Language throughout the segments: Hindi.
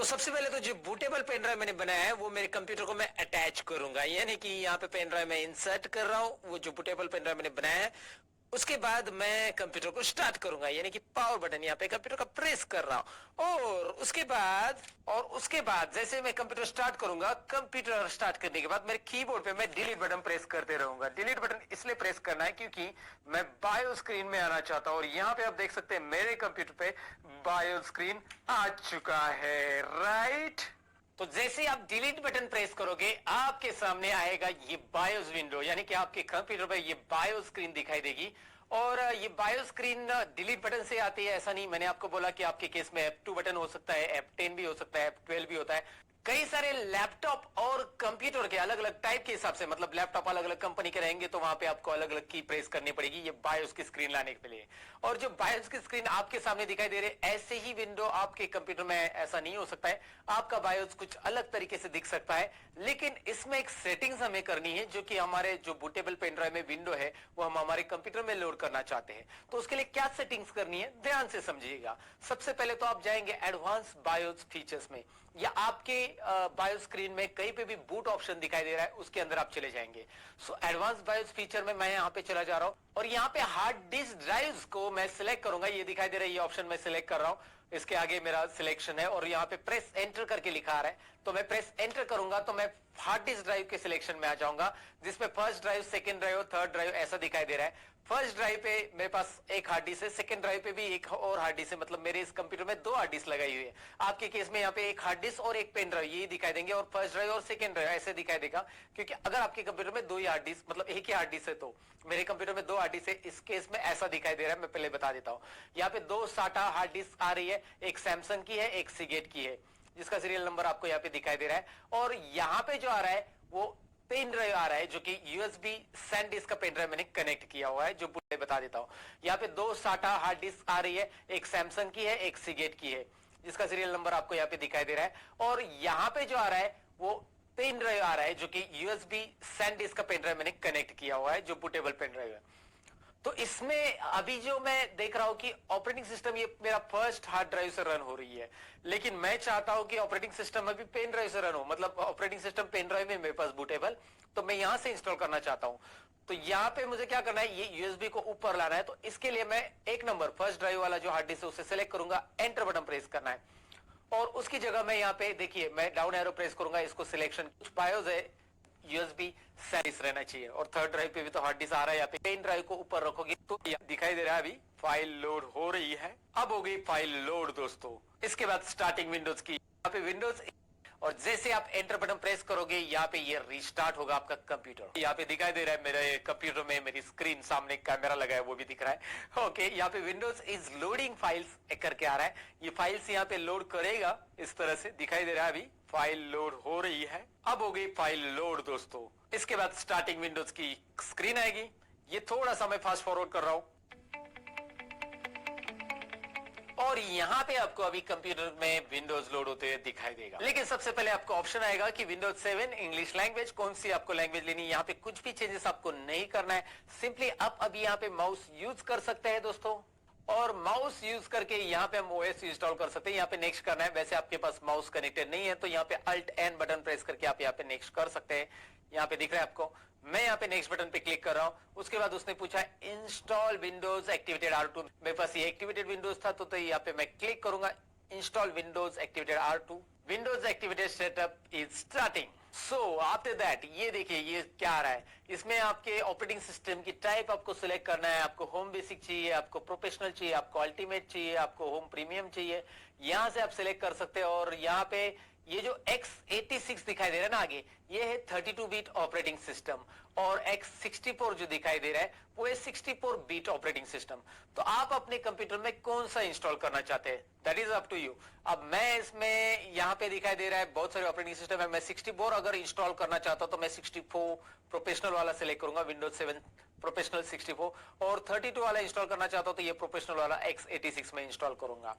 तो सबसे पहले तो जो बूटेबल पेन ड्राइव मैंने बनाया है वो मेरे कंप्यूटर को मैं अटैच करूंगा, यानी कि यहाँ पे पेन ड्राइव मैं इंसर्ट कर रहा हूँ। वो जो बूटेबल पेन ड्राइव मैंने बनाया है उसके बाद मैं कंप्यूटर को स्टार्ट करूंगा, यानी कि पावर बटन यहाँ पे कंप्यूटर का प्रेस कर रहा हूँ। और उसके बाद जैसे मैं कंप्यूटर स्टार्ट करूंगा, कंप्यूटर स्टार्ट करने के बाद मेरे कीबोर्ड पे मैं डिलीट बटन प्रेस करते रहूंगा। डिलीट बटन इसलिए प्रेस करना है क्योंकि मैं बायो स्क्रीन में आना चाहता हूँ, और यहाँ पे आप देख सकते हैं मेरे कंप्यूटर पे बायो स्क्रीन आ चुका है, राइट। तो जैसे ही आप डिलीट बटन प्रेस करोगे आपके सामने आएगा ये बायोस विंडो, यानी कि आपके कंप्यूटर पर ये बायो स्क्रीन दिखाई देगी। और ये बायो स्क्रीन डिलीट बटन से आती है ऐसा नहीं, मैंने आपको बोला कि आपके केस में F2 बटन हो सकता है, F10 भी हो सकता है, F12 भी होता है। कई सारे लैपटॉप और कंप्यूटर के अलग अलग टाइप के हिसाब से, मतलब लैपटॉप अलग अलग कंपनी के रहेंगे तो वहां पे आपको अलग अलग की प्रेस करनी पड़ेगी ये बायोस की स्क्रीन लाने के लिए। और जो बायोस की स्क्रीन आपके सामने दिखाई दे रही है ऐसे ही विंडो आपके कंप्यूटर में ऐसा नहीं हो सकता है, आपका बायोस कुछ अलग तरीके से दिख सकता है। लेकिन इसमें एक सेटिंग्स हमें करनी है जो कि हमारे जो बूटेबल पेन ड्राइव में विंडो है वो हम हमारे कंप्यूटर में लोड करना चाहते हैं। तो उसके लिए क्या सेटिंग्स करनी है ध्यान से समझिएगा। सबसे पहले तो आप जाएंगे एडवांस बायोस फीचर्स में, या आपके बायो स्क्रीन में कहीं पे भी बूट ऑप्शन दिखाई दे रहा है उसके अंदर आप चले जाएंगे। सो एडवांस बायोस फीचर में मैं यहाँ पे चला जा रहा हूँ, और यहाँ पे हार्ड डिस्क ड्राइव्स को मैं सिलेक्ट करूंगा। ये दिखाई दे रहा है ये ऑप्शन मैं सिलेक्ट कर रहा हूँ, इसके आगे मेरा सिलेक्शन है और यहाँ पे प्रेस एंटर करके लिखा आ रहा है, तो मैं प्रेस एंटर करूंगा तो मैं हार्ड डिस्क ड्राइव के सिलेक्शन में आ जाऊंगा, जिसमें फर्स्ट ड्राइव, सेकंड ड्राइव और थर्ड ड्राइव ऐसा दिखाई दे रहा है। फर्स्ट ड्राइव पे मेरे पास एक हार्ड डिस्क है, सेकंड ड्राइव पे भी एक और हार्ड डिस्क है, मतलब मेरे इस कंप्यूटर में दो हार्ड डिस्क लगाई हुई है। आपके केस में यहाँ पे एक हार्ड डिस्क और एक पेन ड्राइव ये दिखाई देंगे, और फर्स्ट ड्राइव और सेकंड ड्राइव ऐसे दिखाई देगा, क्योंकि अगर आपके कंप्यूटर में दो ही हार्ड डिस्क, मतलब एक ही हार्ड डिस्क है, तो मेरे कंप्यूटर में दो हार्ड डिस्क है, इस केस में ऐसा दिखाई दे रहा है। मैं पहले बता देता हूँ, यहाँ पे दो साटा हार्ड डिस्क आ रही है, एक सैमसंग की है, एक सीगेट की है, जिसका सीरियल नंबर आपको यहाँ पे दिखाई दे रहा है। और यहाँ पे जो आ रहा है वो पेन ड्राइव आ रहा है, जो कि यूएसबी सैनडिस्क का पेन ड्राइव मैंने कनेक्ट किया हुआ है, जो बता देता हूं। यहाँ पे दो साटा हार्ड डिस्क आ रही है, एक सैमसंग की है, एक सीगेट की है, जिसका सीरियल नंबर आपको यहाँ पे दिखाई दे रहा है। और यहाँ पे जो आ रहा है वो पेन ड्राइव आ रहा है, जो कि यूएसबी सैनडिस्क का पेन ड्राइव मैंने कनेक्ट किया हुआ है, जो बूटेबल पेन ड्राइव है। तो इसमें अभी जो मैं देख रहा हूं कि ऑपरेटिंग सिस्टम ये मेरा फर्स्ट हार्ड ड्राइव से रन हो रही है, लेकिन मैं चाहता हूं कि ऑपरेटिंग सिस्टम अभी पेन ड्राइव से रन हो, मतलब ऑपरेटिंग सिस्टम पेन ड्राइव में मेरे पास बूटेबल, तो मैं यहां से इंस्टॉल करना चाहता हूं। तो यहाँ पे मुझे क्या करना है, ये यूएसबी को ऊपर लाना है, तो इसके लिए मैं एक नंबर फर्स्ट ड्राइव वाला जो हार्ड डिस्क है उसे सिलेक्ट करूंगा, एंटर बटन प्रेस करना है, और उसकी जगह मैं यहाँ पे देखिए मैं डाउन एरो प्रेस करूंगा, इसको सिलेक्शन, कुछ बायोस है यूएसबी सैनिस रहना चाहिए, और थर्ड ड्राइव पे भी तो हार्ड डिस्क आ रहा है, यहाँ पे पेन ड्राइव को ऊपर रखोगे तो दिखाई दे रहा है अभी फाइल लोड हो रही है। अब हो गई फाइल लोड दोस्तों। इसके बाद स्टार्टिंग विंडोज की, यहाँ पे विंडोज, और जैसे आप एंटर बटन प्रेस करोगे यहाँ पे ये रिस्टार्ट होगा आपका कंप्यूटर। यहाँ पे दिखाई दे रहा है मेरे कंप्यूटर में मेरी स्क्रीन सामने कैमरा लगा है वो भी दिख रहा है। ओके, यहाँ पे विंडोज इज लोडिंग फाइल्स करके आ रहा है, ये फाइल्स यहाँ पे लोड करेगा, इस तरह से दिखाई दे रहा है अभी फाइल लोड हो रही है। अब हो गई फाइल लोड दोस्तों। इसके बाद स्टार्टिंग विंडोज की स्क्रीन आएगी, ये थोड़ा सा मैं फास्ट फॉरवर्ड कर रहा हूं, और यहाँ पे आपको अभी कंप्यूटर में विंडोज लोड होते हुए दिखाई देगा। लेकिन सबसे पहले आपको ऑप्शन आएगा कि विंडोज 7 इंग्लिश लैंग्वेज, कौन सी आपको लैंग्वेज लेनी है। यहाँ पे कुछ भी चेंजेस आपको नहीं करना है, सिंपली आप अभी यहाँ पे माउस यूज कर सकते हैं दोस्तों, और माउस यूज करके यहाँ पे हम ओएस इंस्टॉल कर सकते हैं। यहाँ पे नेक्स्ट करना है, वैसे आपके पास माउस कनेक्टेड नहीं है तो यहाँ पे अल्ट एन बटन प्रेस करके आप यहाँ पे नेक्स्ट कर सकते हैं। यहाँ पे दिख रहा है आपको, मैं यहाँ पे नेक्स्ट बटन पे क्लिक कर रहा हूँ। उसके बाद उसने पूछा इंस्टॉल विंडोज एक्टिवेटेड R2, मेरे पास ये एक्टिवेटेड विंडोज था तो यहाँ पे मैं क्लिक करूंगा install Windows activated R2, Windows activated setup is starting. So after that ये देखिए ये क्या आ रहा है, इसमें आपके ऑपरेटिंग सिस्टम की टाइप आपको सिलेक्ट करना है, आपको होम बेसिक चाहिए, आपको प्रोफेशनल चाहिए, आपको अल्टीमेट चाहिए, आपको होम प्रीमियम चाहिए, यहां से आप सिलेक्ट कर सकते हैं। और यहाँ पे ये जो x86 दिखाई दे रहा है ना आगे, ये है 32 बिट ऑपरेटिंग सिस्टम, और x64 जो दिखाई दे रहा है वो है 64 बिट ऑपरेटिंग सिस्टम। तो आप अपने कंप्यूटर में कौन सा इंस्टॉल करना चाहते हैं, that is up to you. अब मैं इसमें यहाँ पे दिखाई दे रहा है बहुत सारे ऑपरेटिंग सिस्टम है, मैं 64 अगर इंस्टॉल करना चाहता हूं तो मैं 64 प्रोफेशनल वाला सिलेक्ट करूंगा, विंडोज 7 प्रोफेशनल 64, और 32 वाला इंस्टॉल करना चाहता हूं तो ये प्रोफेशनल वाला x86 में इंस्टॉल करूंगा।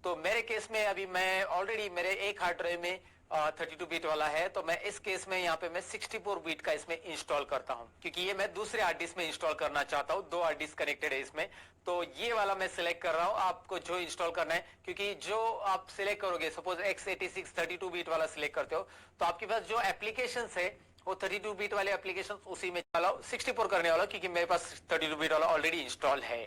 तो मेरे केस में अभी मैं ऑलरेडी मेरे एक हार्ड ड्राइव में 32 बीट वाला है, तो मैं इस केस में यहाँ पे मैं 64 बीट का इसमें इंस्टॉल करता हूँ, क्योंकि ये मैं दूसरे हार्ड डिस्क में इंस्टॉल करना चाहता हूँ। 2 हार्ड डिस्क कनेक्टेड है इसमें, तो ये वाला मैं सिलेक्ट कर रहा हूँ। आपको जो इंस्टॉल करना है, क्योंकि जो आप सिलेक्ट करोगे, सपोज x86 32 बीट वाला सिलेक्ट करते हो, तो आपके पास जो एप्लीकेशन है वो 32 बीट वाले एप्लीकेशन उसी में चलाओ। 64 करने वाला, क्योंकि मेरे पास 32 बीट वाला ऑलरेडी इंस्टॉल है,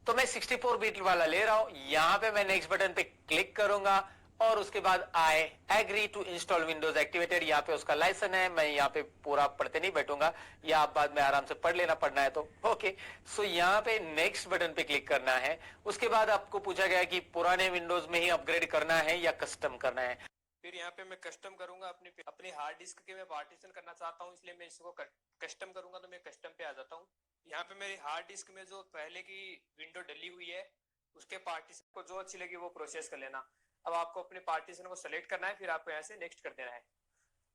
तो मैं 64 बिट वाला ले रहा हूं। यहां पे मैं नेक्स्ट बटन पे क्लिक करूंगा और उसके बाद I agree to install Windows activated. यहाँ पे उसका लाइसेंस है, मैं यहाँ पे पूरा पढ़ते नहीं बैठूंगा, या आप बाद में आराम से पढ़ लेना, पढ़ना है तो ओके। सो यहाँ पे नेक्स्ट बटन पे क्लिक करना है। उसके बाद आपको पूछा गया कि पुराने विंडोज में ही अपग्रेड करना है या कस्टम करना है। फिर यहाँ पे मैं कस्टम करूंगा, अपने हार्ड डिस्क के मैं पार्टीशन करना चाहता हूँ, इसलिए मैं इसको कस्टम करूंगा। तो मैं कस्टम पे आ जाता हूँ। यहाँ पे मेरी हार्ड डिस्क में जो पहले की विंडो डली हुई है, उसके पार्टीशन को जो अच्छी लगी वो प्रोसेस कर लेना। अब आपको अपने पार्टीशन को सेलेक्ट करना है, फिर आपको यहाँ से नेक्स्ट कर देना है।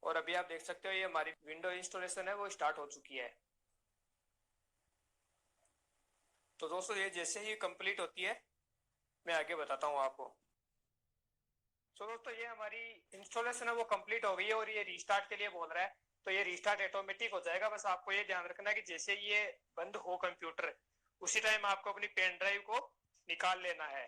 और अभी आप देख सकते हो ये हमारी विंडो इंस्टॉलेशन है वो स्टार्ट हो चुकी है। तो दोस्तों ये जैसे ही कंप्लीट होती है मैं आगे बताता हूँ आपको। तो दोस्तों ये हमारी इंस्टॉलेशन है वो कंप्लीट हो गई है और ये रीस्टार्ट के लिए बोल रहा है। तो ये रीस्टार्ट ऑटोमेटिक हो जाएगा। बस आपको ये ध्यान रखना है कि जैसे ये बंद हो कंप्यूटर, उसी टाइम आपको अपनी पेन ड्राइव को निकाल लेना है।